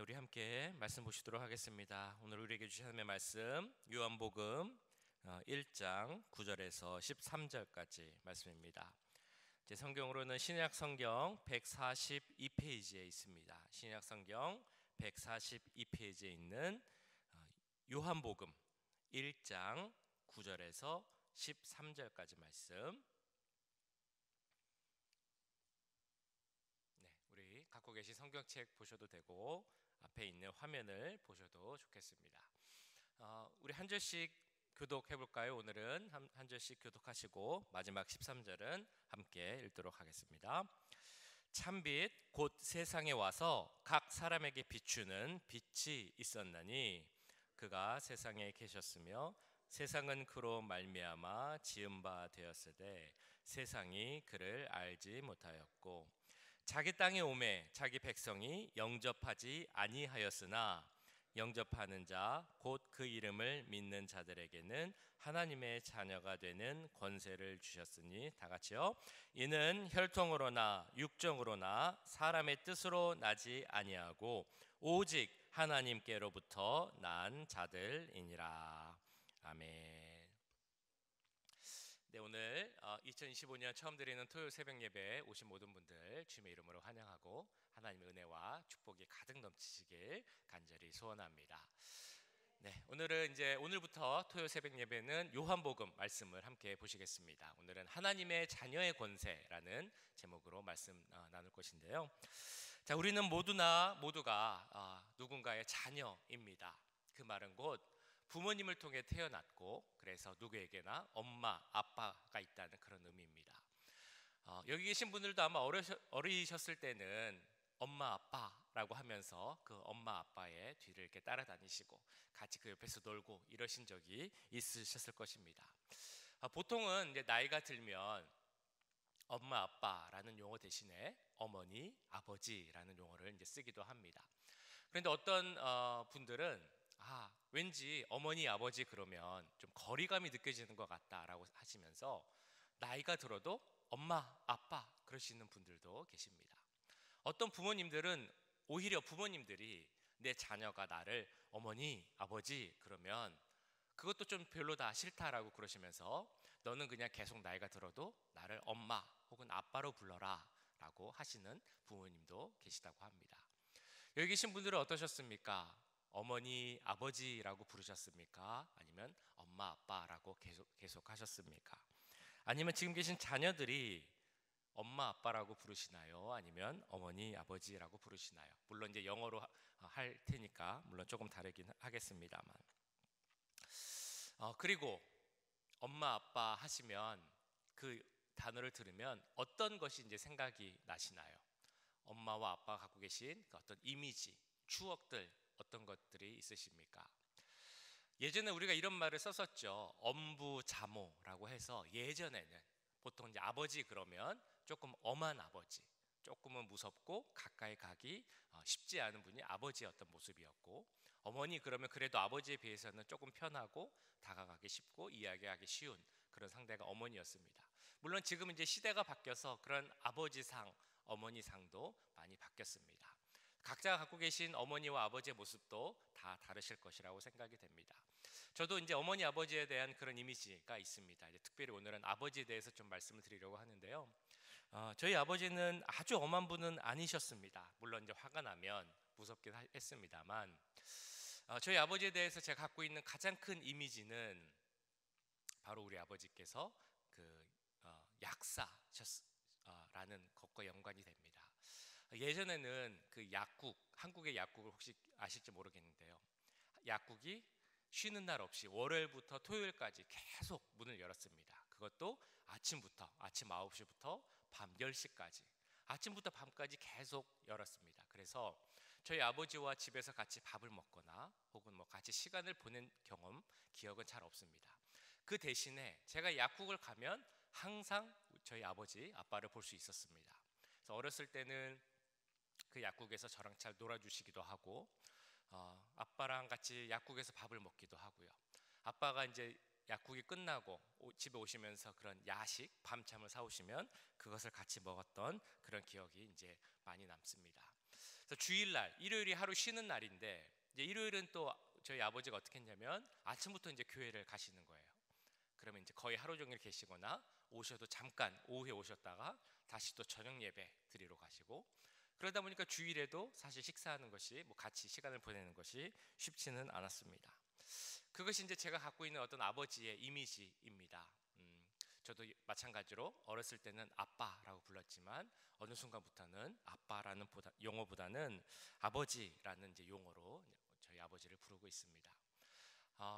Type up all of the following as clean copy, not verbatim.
네, 우리 함께 말씀 보시도록 하겠습니다. 오늘 우리에게 주신 하나님의 말씀 요한복음 1장 9절에서 13절까지 말씀입니다. 제 성경으로는 신약 성경 142페이지에 있습니다. 신약 성경 142페이지에 있는 요한복음 1장 9절에서 13절까지 말씀. 네, 우리 갖고 계신 성경책 보셔도 되고 앞에 있는 화면을 보셔도 좋겠습니다. 우리 한 절씩 교독해 볼까요? 오늘은 한 절씩 교독하시고 마지막 13절은 함께 읽도록 하겠습니다. 참빛 곧 세상에 와서 각 사람에게 비추는 빛이 있었나니 그가 세상에 계셨으며 세상은 그로 말미암아 지은 바 되었으되 세상이 그를 알지 못하였고 자기 땅에 오매 자기 백성이 영접하지 아니하였으나 영접하는 자 곧 그 이름을 믿는 자들에게는 하나님의 자녀가 되는 권세를 주셨으니 다 같이요. 이는 혈통으로나 육정으로나 사람의 뜻으로 나지 아니하고 오직 하나님께로부터 난 자들이니라. 아멘. 네, 오늘 2025년 처음 드리는 토요일 새벽 예배에 오신 모든 분들 주님의 이름으로 환영하고 하나님의 은혜와 축복이 가득 넘치시길 간절히 소원합니다. 네, 오늘부터 토요일 새벽 예배는 요한복음 말씀을 함께 보시겠습니다. 오늘은 하나님의 자녀의 권세라는 제목으로 말씀 나눌 것인데요. 자, 우리는 모두가 누군가의 자녀입니다. 그 말은 곧 부모님을 통해 태어났고 그래서 누구에게나 엄마, 아빠가 있다는 그런 의미입니다. 여기 계신 분들도 아마 어리셨을 때는 엄마, 아빠라고 하면서 그 엄마, 아빠의 뒤를 이렇게 따라다니시고 같이 그 옆에서 놀고 이러신 적이 있으셨을 것입니다. 보통은 이제 나이가 들면 엄마, 아빠라는 용어 대신에 어머니, 아버지라는 용어를 이제 쓰기도 합니다. 그런데 어떤 분들은 왠지 어머니, 아버지 그러면 좀 거리감이 느껴지는 것 같다라고 하시면서 나이가 들어도 엄마, 아빠 그러시는 분들도 계십니다. 어떤 부모님들은 오히려 부모님들이 내 자녀가 나를 어머니, 아버지 그러면 그것도 좀 별로다, 싫다라고 그러시면서 너는 그냥 계속 나이가 들어도 나를 엄마 혹은 아빠로 불러라 라고 하시는 부모님도 계시다고 합니다. 여기 계신 분들은 어떠셨습니까? 어머니, 아버지라고 부르셨습니까? 아니면 엄마, 아빠라고 계속 하셨습니까? 아니면 지금 계신 자녀들이 엄마, 아빠라고 부르시나요? 아니면 어머니, 아버지라고 부르시나요? 물론 이제 영어로 할 테니까 물론 조금 다르긴 하겠습니다만. 그리고 엄마, 아빠 하시면 그 단어를 들으면 어떤 것이 이제 생각이 나시나요? 엄마와 아빠가 갖고 계신 그 어떤 이미지, 추억들 어떤 것들이 있으십니까? 예전에 우리가 이런 말을 썼었죠. 엄부자모라고 해서 예전에는 보통 이제 아버지 그러면 조금 엄한 아버지, 조금은 무섭고 가까이 가기 쉽지 않은 분이 아버지의 어떤 모습이었고, 어머니 그러면 그래도 아버지에 비해서는 조금 편하고 다가가기 쉽고 이야기하기 쉬운 그런 상대가 어머니였습니다. 물론 지금 이제 시대가 바뀌어서 그런 아버지상, 어머니상도 많이 바뀌었습니다. 각자가 갖고 계신 어머니와 아버지의 모습도 다 다르실 것이라고 생각이 됩니다. 저도 이제 어머니, 아버지에 대한 그런 이미지가 있습니다. 이제 특별히 오늘은 아버지에 대해서 좀 말씀을 드리려고 하는데요. 저희 아버지는 아주 엄한 분은 아니셨습니다. 물론 이제 화가 나면 무섭긴 했습니다만, 저희 아버지에 대해서 제가 갖고 있는 가장 큰 이미지는 바로 우리 아버지께서 그 약사라는 것과 연관이 됩니다. 예전에는 그 약국, 한국의 약국을 혹시 아실지 모르겠는데요. 약국이 쉬는 날 없이 월요일부터 토요일까지 계속 문을 열었습니다. 그것도 아침 9시부터 밤 10시까지 아침부터 밤까지 계속 열었습니다. 그래서 저희 아버지와 집에서 같이 밥을 먹거나 혹은 뭐 같이 시간을 보낸 기억은 잘 없습니다. 그 대신에 제가 약국을 가면 항상 저희 아버지, 아빠를 볼 수 있었습니다. 그래서 어렸을 때는 그 약국에서 저랑 잘 놀아주시기도 하고 아빠랑 같이 약국에서 밥을 먹기도 하고요. 아빠가 이제 약국이 끝나고 집에 오시면서 그런 야식, 밤참을 사오시면 그것을 같이 먹었던 그런 기억이 이제 많이 남습니다. 그래서 주일날, 일요일이 하루 쉬는 날인데 이제 일요일은 또 저희 아버지가 어떻게 했냐면 아침부터 이제 교회를 가시는 거예요. 그러면 이제 거의 하루 종일 계시거나 오셔도 잠깐 오후에 오셨다가 다시 또 저녁 예배 드리러 가시고, 그러다 보니까 주일에도 사실 식사하는 것이 뭐 같이 시간을 보내는 것이 쉽지는 않았습니다. 그것이 이제 제가 갖고 있는 어떤 아버지의 이미지입니다. 저도 마찬가지로 어렸을 때는 아빠라고 불렀지만 어느 순간부터는 아빠라는 용어보다는 아버지라는 이제 용어로 저희 아버지를 부르고 있습니다.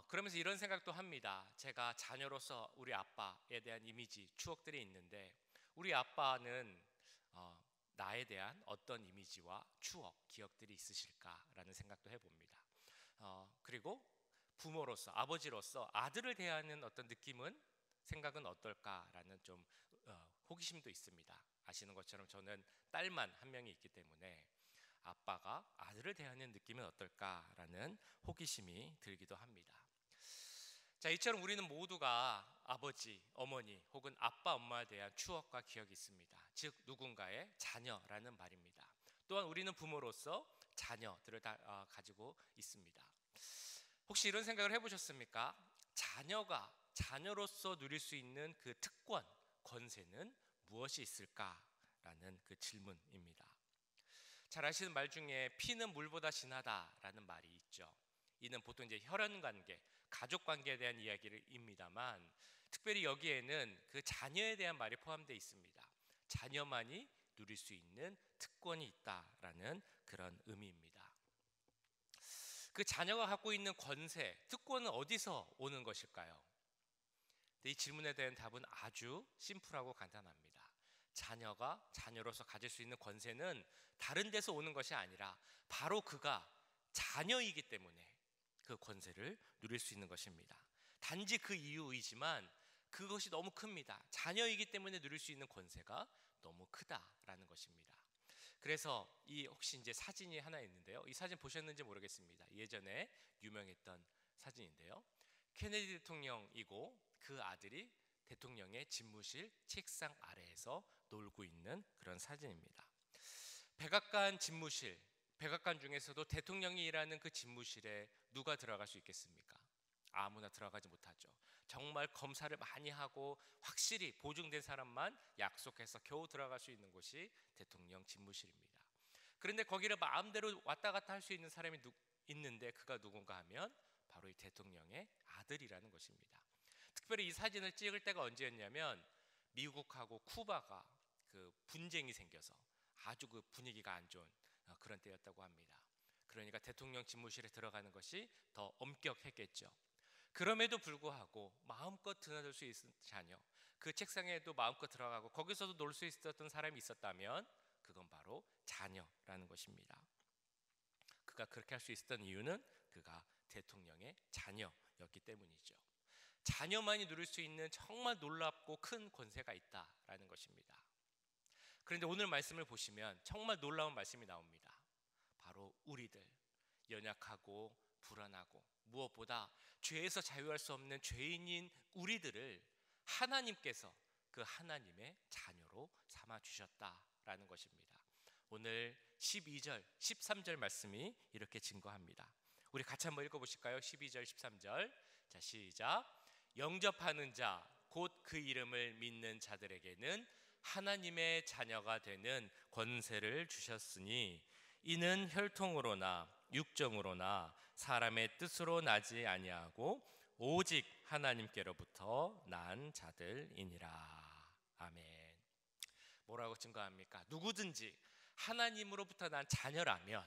그러면서 이런 생각도 합니다. 제가 자녀로서 우리 아빠에 대한 이미지, 추억들이 있는데 우리 아빠는 나에 대한 어떤 이미지와 추억, 기억들이 있으실까라는 생각도 해봅니다. 그리고 부모로서, 아버지로서 아들을 대하는 어떤 느낌은, 생각은 어떨까라는 좀 호기심도 있습니다. 아시는 것처럼 저는 딸만 한 명이 있기 때문에 아빠가 아들을 대하는 느낌은 어떨까라는 호기심이 들기도 합니다. 자, 이처럼 우리는 모두가 아버지, 어머니 혹은 아빠, 엄마에 대한 추억과 기억이 있습니다. 즉 누군가의 자녀라는 말입니다. 또한 우리는 부모로서 자녀들을 다 가지고 있습니다. 혹시 이런 생각을 해보셨습니까? 자녀로서 누릴 수 있는 그 특권, 권세는 무엇이 있을까라는 그 질문입니다. 잘 아시는 말 중에 피는 물보다 진하다라는 말이 있죠. 이는 보통 이제 혈연 관계, 가족 관계에 대한 이야기입니다만 특별히 여기에는 그 자녀에 대한 말이 포함되어 있습니다. 자녀만이 누릴 수 있는 특권이 있다라는 그런 의미입니다. 그 자녀가 갖고 있는 권세, 특권은 어디서 오는 것일까요? 이 질문에 대한 답은 아주 심플하고 간단합니다. 자녀가 자녀로서 가질 수 있는 권세는 다른 데서 오는 것이 아니라 바로 그가 자녀이기 때문에 그 권세를 누릴 수 있는 것입니다. 단지 그 이유이지만 그것이 너무 큽니다. 자녀이기 때문에 누릴 수 있는 권세가 너무 크다라는 것입니다. 그래서 이 혹시 이제 사진이 하나 있는데요. 이 사진 보셨는지 모르겠습니다. 예전에 유명했던 사진인데요. 케네디 대통령이고 그 아들이 대통령의 집무실 책상 아래에서 놀고 있는 그런 사진입니다. 백악관 집무실, 백악관 중에서도 대통령이 일하는 그 집무실에 누가 들어갈 수 있겠습니까? 아무나 들어가지 못하죠. 정말 검사를 많이 하고 확실히 보증된 사람만 약속해서 겨우 들어갈 수 있는 곳이 대통령 집무실입니다. 그런데 거기를 마음대로 왔다 갔다 할 수 있는 사람이 있는데 그가 누군가 하면 바로 이 대통령의 아들이라는 것입니다. 특별히 이 사진을 찍을 때가 언제였냐면 미국하고 쿠바가 그 분쟁이 생겨서 아주 그 분위기가 안 좋은 그런 때였다고 합니다. 그러니까 대통령 집무실에 들어가는 것이 더 엄격했겠죠. 그럼에도 불구하고 마음껏 드나들 수 있는 자녀, 그 책상에도 마음껏 들어가고 거기서도 놀 수 있었던 사람이 있었다면 그건 바로 자녀라는 것입니다. 그가 그렇게 할 수 있었던 이유는 그가 대통령의 자녀였기 때문이죠. 자녀만이 누릴 수 있는 정말 놀랍고 큰 권세가 있다라는 것입니다. 그런데 오늘 말씀을 보시면 정말 놀라운 말씀이 나옵니다. 바로 우리들, 연약하고 불안하고 무엇보다 죄에서 자유할 수 없는 죄인인 우리들을 하나님께서 그 하나님의 자녀로 삼아 주셨다라는 것입니다. 오늘 12절, 13절 말씀이 이렇게 증거합니다. 우리 같이 한번 읽어보실까요? 12절, 13절. 자, 시작. 영접하는 자, 곧 그 이름을 믿는 자들에게는 하나님의 자녀가 되는 권세를 주셨으니 이는 혈통으로나 육정으로나 사람의 뜻으로 나지 아니하고 오직 하나님께로부터 난 자들이니라. 아멘. 뭐라고 증거합니까? 누구든지 하나님으로부터 난 자녀라면,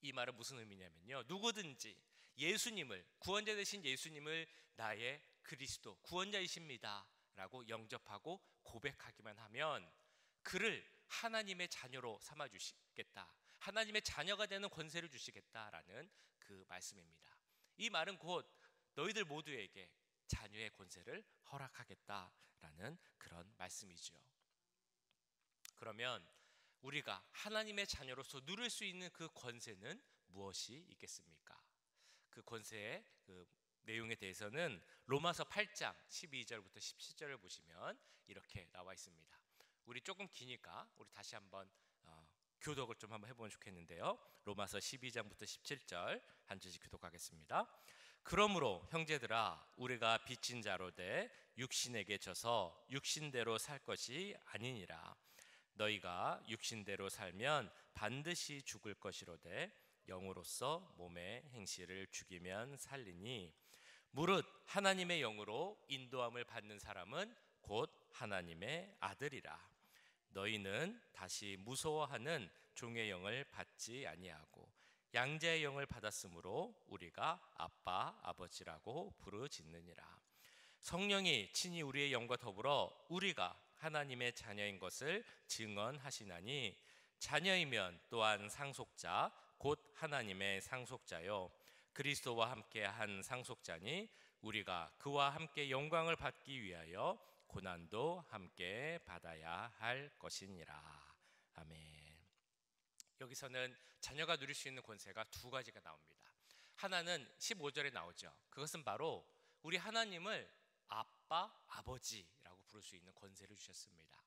이 말은 무슨 의미냐면요, 누구든지 예수님을, 구원자 되신 예수님을 나의 그리스도 구원자이십니다 라고 영접하고 고백하기만 하면 그를 하나님의 자녀로 삼아 주시겠다, 하나님의 자녀가 되는 권세를 주시겠다라는 그 말씀입니다. 이 말은 곧 너희들 모두에게 자녀의 권세를 허락하겠다라는 그런 말씀이죠. 그러면 우리가 하나님의 자녀로서 누릴 수 있는 그 권세는 무엇이 있겠습니까? 그 권세의 그 내용에 대해서는 로마서 8장 12절부터 17절을 보시면 이렇게 나와 있습니다. 우리 조금 기니까 우리 다시 한번 교독을 좀 한번 해보면 좋겠는데요. 로마서 12장부터 17절 한 절씩 교독하겠습니다. 그러므로 형제들아, 우리가 빚진 자로 돼 육신에게 져서 육신대로 살 것이 아니니라. 너희가 육신대로 살면 반드시 죽을 것이로되 영으로서 몸의 행실을 죽이면 살리니, 무릇 하나님의 영으로 인도함을 받는 사람은 곧 하나님의 아들이라. 너희는 다시 무서워하는 종의 영을 받지 아니하고 양자의 영을 받았으므로 우리가 아빠 아버지라고 부르짖느니라. 성령이 친히 우리의 영과 더불어 우리가 하나님의 자녀인 것을 증언하시나니, 자녀이면 또한 상속자 곧 하나님의 상속자요 그리스도와 함께 한 상속자니, 우리가 그와 함께 영광을 받기 위하여 고난도 함께 받아야 할 것이니라. 아멘. 여기서는 자녀가 누릴 수 있는 권세가 두 가지가 나옵니다. 하나는 15절에 나오죠. 그것은 바로 우리 하나님을 아빠, 아버지라고 부를 수 있는 권세를 주셨습니다.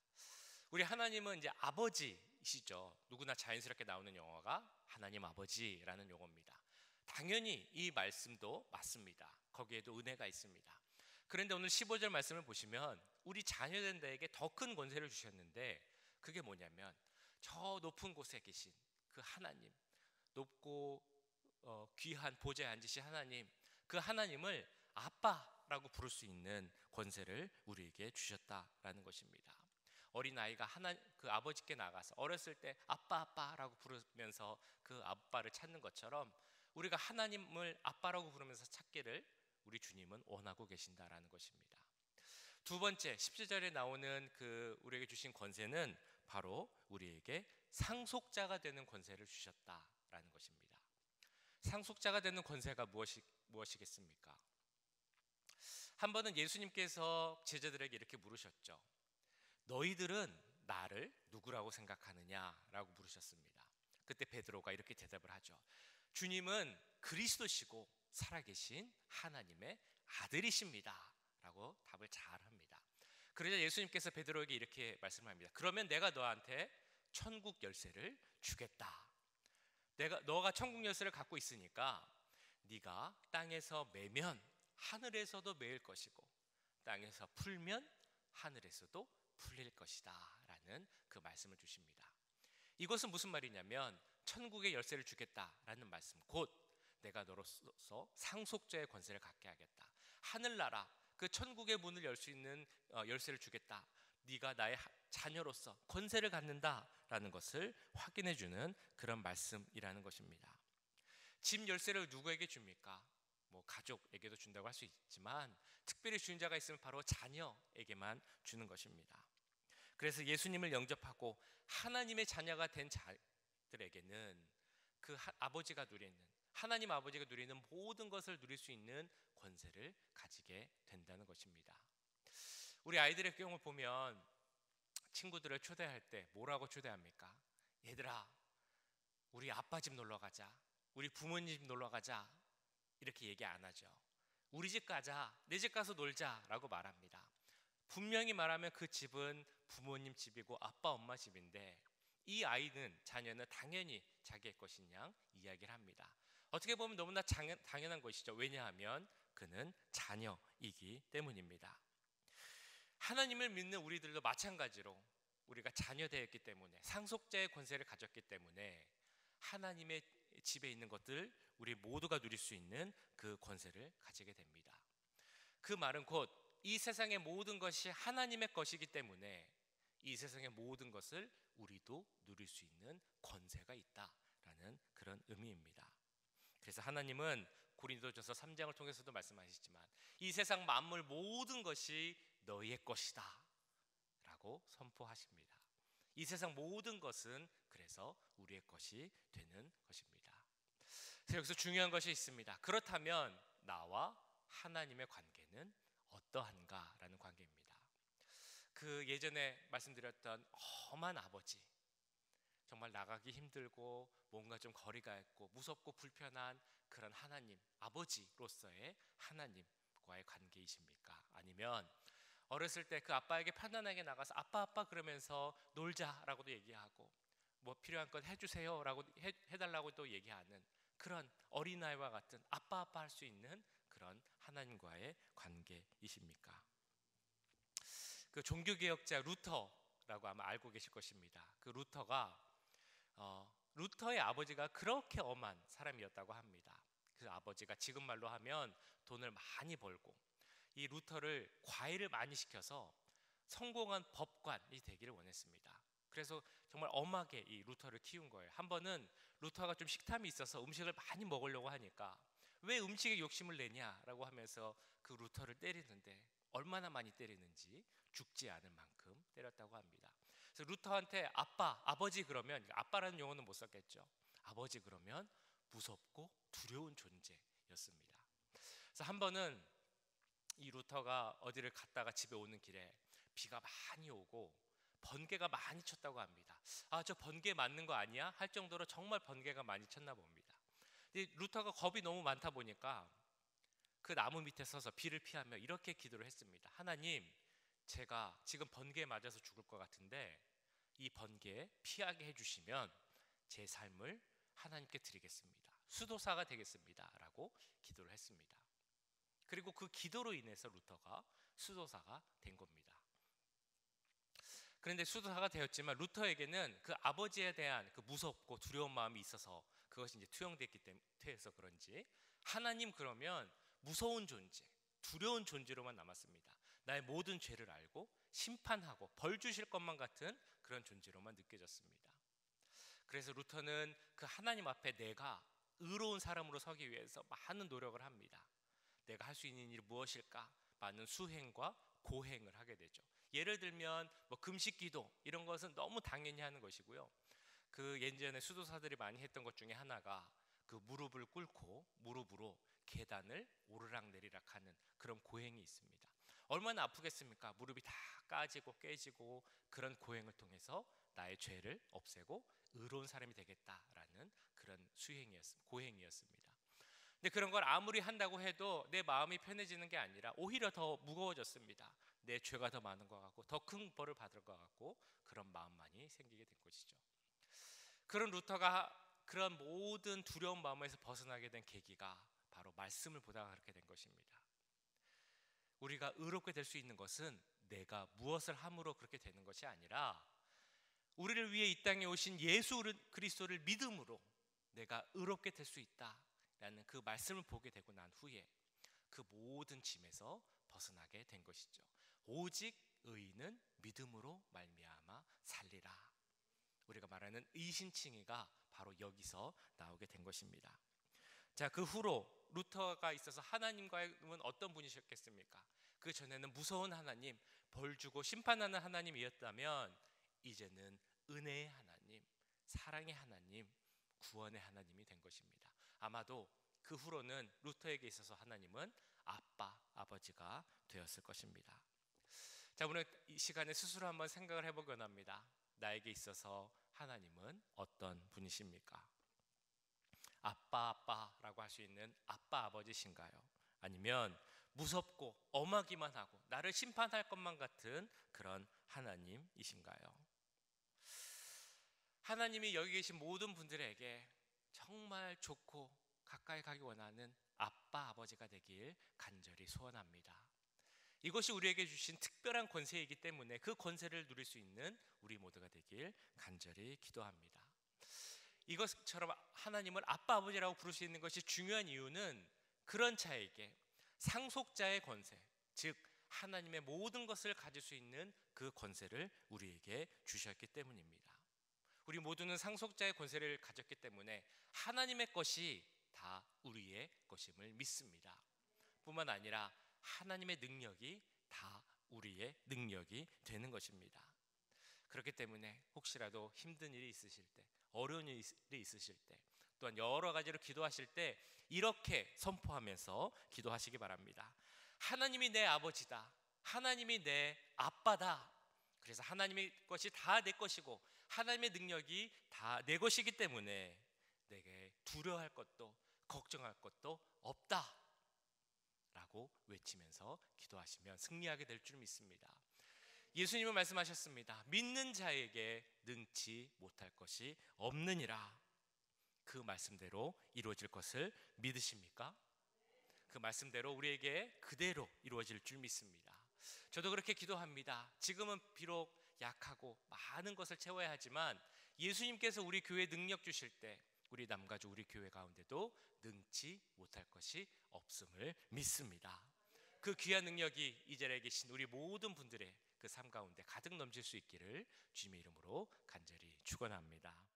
우리 하나님은 이제 아버지이시죠. 누구나 자연스럽게 나오는 용어가 하나님 아버지라는 용어입니다. 당연히 이 말씀도 맞습니다. 거기에도 은혜가 있습니다. 그런데 오늘 15절 말씀을 보시면 우리 자녀된 자에게 더 큰 권세를 주셨는데, 그게 뭐냐면 저 높은 곳에 계신 그 하나님, 높고 귀한 보좌에 앉으신 하나님, 그 하나님을 아빠라고 부를 수 있는 권세를 우리에게 주셨다라는 것입니다. 어린아이가 그 아버지께 나가서 어렸을 때 아빠 아빠라고 부르면서 그 아빠를 찾는 것처럼, 우리가 하나님을 아빠라고 부르면서 찾기를 우리 주님은 원하고 계신다라는 것입니다. 두 번째 17절에 나오는 그 우리에게 주신 권세는 바로 우리에게 상속자가 되는 권세를 주셨다라는 것입니다. 상속자가 되는 권세가 무엇이겠습니까? 한 번은 예수님께서 제자들에게 이렇게 물으셨죠. 너희들은 나를 누구라고 생각하느냐라고 물으셨습니다. 그때 베드로가 이렇게 대답을 하죠. 주님은 그리스도시고 살아계신 하나님의 아들이십니다 라고 답을 잘합니다. 그러자 예수님께서 베드로에게 이렇게 말씀합니다. 그러면 내가 너한테 천국 열쇠를 주겠다. 너가 천국 열쇠를 갖고 있으니까 네가 땅에서 매면 하늘에서도 매일 것이고, 땅에서 풀면 하늘에서도 풀릴 것이다 라는 그 말씀을 주십니다. 이것은 무슨 말이냐면, 천국의 열쇠를 주겠다라는 말씀, 곧 내가 너로서 상속자의 권세를 갖게 하겠다. 하늘나라 그 천국의 문을 열 수 있는 열쇠를 주겠다. 네가 나의 자녀로서 권세를 갖는다라는 것을 확인해 주는 그런 말씀이라는 것입니다. 집 열쇠를 누구에게 줍니까? 뭐 가족에게도 준다고 할 수 있지만, 특별히 주인 자가 있으면 바로 자녀에게만 주는 것입니다. 그래서 예수님을 영접하고 하나님의 자녀가 된 자들에게는 그 아버지가 누리는, 하나님 아버지가 누리는 모든 것을 누릴 수 있는 권세를 가지게 된다는 것입니다. 우리 아이들의 경우 보면 친구들을 초대할 때 뭐라고 초대합니까? 얘들아, 우리 아빠 집 놀러 가자, 우리 부모님 집 놀러 가자, 이렇게 얘기 안 하죠. 우리 집 가자, 내 집 가서 놀자 라고 말합니다. 분명히 말하면 그 집은 부모님 집이고 아빠 엄마 집인데, 이 아이는, 자녀는 당연히 자기의 것인 양 이야기를 합니다. 어떻게 보면 너무나 당연한 것이죠. 왜냐하면 그는 자녀이기 때문입니다. 하나님을 믿는 우리들도 마찬가지로 우리가 자녀되었기 때문에, 상속자의 권세를 가졌기 때문에 하나님의 집에 있는 것들 우리 모두가 누릴 수 있는 그 권세를 가지게 됩니다. 그 말은 곧 이 세상의 모든 것이 하나님의 것이기 때문에 이 세상의 모든 것을 우리도 누릴 수 있는 권세가 있다라는 그런 의미입니다. 그래서 하나님은 고린도전서 3장을 통해서도 말씀하시지만, 이 세상 만물 모든 것이 너희의 것이다 라고 선포하십니다. 이 세상 모든 것은 그래서 우리의 것이 되는 것입니다. 그래서 여기서 중요한 것이 있습니다. 그렇다면 나와 하나님의 관계는 어떠한가 라는 관계입니다. 그 예전에 말씀드렸던 험한 아버지, 정말 나가기 힘들고 뭔가 좀 거리가 있고 무섭고 불편한 그런 하나님, 아버지로서의 하나님과의 관계이십니까? 아니면 어렸을 때 그 아빠에게 편안하게 나가서 아빠 아빠 그러면서 놀자라고도 얘기하고, 뭐 필요한 건 해주세요라고 해달라고 또 얘기하는 그런 어린아이와 같은 아빠 할 수 있는 그런 하나님과의 관계이십니까? 그 종교개혁자 루터라고 아마 알고 계실 것입니다. 그 루터가 루터의 아버지가 그렇게 엄한 사람이었다고 합니다. 그 아버지가 지금 말로 하면 돈을 많이 벌고 이 루터를 과외를 많이 시켜서 성공한 법관이 되기를 원했습니다. 그래서 정말 엄하게 이 루터를 키운 거예요. 한 번은 루터가 좀 식탐이 있어서 음식을 많이 먹으려고 하니까 왜 음식에 욕심을 내냐라고 하면서 그 루터를 때리는데 얼마나 많이 때리는지 죽지 않을 만큼 때렸다고 합니다. 그래서 루터한테 아버지 그러면, 아빠라는 용어는 못 썼겠죠. 아버지 그러면 무섭고 두려운 존재였습니다. 그래서 한 번은 이 루터가 어디를 갔다가 집에 오는 길에 비가 많이 오고 번개가 많이 쳤다고 합니다. 저 번개 맞는 거 아니야? 할 정도로 정말 번개가 많이 쳤나 봅니다. 근데 루터가 겁이 너무 많다 보니까 그 나무 밑에 서서 비를 피하며 이렇게 기도를 했습니다. 하나님, 제가 지금 번개에 맞아서 죽을 것 같은데 이 번개 피하게 해주시면 제 삶을 하나님께 드리겠습니다. 수도사가 되겠습니다 라고 기도를 했습니다. 그리고 그 기도로 인해서 루터가 수도사가 된 겁니다. 그런데 수도사가 되었지만 루터에게는 그 아버지에 대한 그 무섭고 두려운 마음이 있어서 그것이 이제 투영됐기 때문에 해서 그런지 하나님 그러면 무서운 존재, 두려운 존재로만 남았습니다. 나의 모든 죄를 알고 심판하고 벌 주실 것만 같은 그런 존재로만 느껴졌습니다. 그래서 루터는 그 하나님 앞에 내가 의로운 사람으로 서기 위해서 많은 노력을 합니다. 내가 할 수 있는 일이 무엇일까? 많은 수행과 고행을 하게 되죠. 예를 들면 뭐 금식기도 이런 것은 너무 당연히 하는 것이고요. 그 예전에 수도사들이 많이 했던 것 중에 하나가 그 무릎을 꿇고 무릎으로 계단을 오르락내리락 하는 그런 고행이 있습니다. 얼마나 아프겠습니까? 무릎이 다 까지고 깨지고 그런 고행을 통해서 나의 죄를 없애고 의로운 사람이 되겠다라는 그런 고행이었습니다. 근데 그런 걸 아무리 한다고 해도 내 마음이 편해지는 게 아니라 오히려 더 무거워졌습니다. 내 죄가 더 많은 것 같고 더 큰 벌을 받을 것 같고 그런 마음만이 생기게 된 것이죠. 그런 루터가 그런 모든 두려운 마음에서 벗어나게 된 계기가 바로 말씀을 보다가 그렇게 된 것입니다. 우리가 의롭게 될 수 있는 것은 내가 무엇을 함으로 그렇게 되는 것이 아니라 우리를 위해 이 땅에 오신 예수 그리스도를 믿음으로 내가 의롭게 될 수 있다라는 그 말씀을 보게 되고 난 후에 그 모든 짐에서 벗어나게 된 것이죠. 오직 의인은 믿음으로 말미암아 살리라. 우리가 말하는 의신칭의가 바로 여기서 나오게 된 것입니다. 자, 그 후로 루터가 있어서 하나님과는 어떤 분이셨겠습니까? 그 전에는 무서운 하나님, 벌 주고 심판하는 하나님이었다면 이제는 은혜의 하나님, 사랑의 하나님, 구원의 하나님이 된 것입니다. 아마도 그 후로는 루터에게 있어서 하나님은 아버지가 되었을 것입니다. 자, 오늘 이 시간에 스스로 한번 생각을 해보곤 합니다. 나에게 있어서 하나님은 어떤 분이십니까? 아빠라고 할 수 있는 아버지신가요? 아니면 무섭고 엄하기만 하고 나를 심판할 것만 같은 그런 하나님이신가요? 하나님이 여기 계신 모든 분들에게 정말 좋고 가까이 가기 원하는 아버지가 되길 간절히 소원합니다. 이것이 우리에게 주신 특별한 권세이기 때문에 그 권세를 누릴 수 있는 우리 모두가 되길 간절히 기도합니다. 이것처럼 하나님을 아버지라고 부를 수 있는 것이 중요한 이유는 그런 자에게 상속자의 권세, 즉 하나님의 모든 것을 가질 수 있는 그 권세를 우리에게 주셨기 때문입니다. 우리 모두는 상속자의 권세를 가졌기 때문에 하나님의 것이 다 우리의 것임을 믿습니다. 뿐만 아니라 하나님의 능력이 다 우리의 능력이 되는 것입니다. 그렇기 때문에 혹시라도 힘든 일이 있으실 때, 어려운 일이 있으실 때, 또한 여러 가지로 기도하실 때 이렇게 선포하면서 기도하시기 바랍니다. 하나님이 내 아버지다. 하나님이 내 아빠다. 그래서 하나님의 것이 다 내 것이고 하나님의 능력이 다 내 것이기 때문에 내게 두려워할 것도 걱정할 것도 없다 라고 외치면서 기도하시면 승리하게 될 줄 믿습니다. 예수님은 말씀하셨습니다. 믿는 자에게 능치 못할 것이 없느니라. 그 말씀대로 이루어질 것을 믿으십니까? 그 말씀대로 우리에게 그대로 이루어질 줄 믿습니다. 저도 그렇게 기도합니다. 지금은 비록 약하고 많은 것을 채워야 하지만 예수님께서 우리 교회에 능력 주실 때 우리 남가주 우리 교회 가운데도 능치 못할 것이 없음을 믿습니다. 그 귀한 능력이 이 자리에 계신 우리 모든 분들의 그 삶 가운데 가득 넘칠 수 있기를 주님의 이름으로 간절히 축원합니다.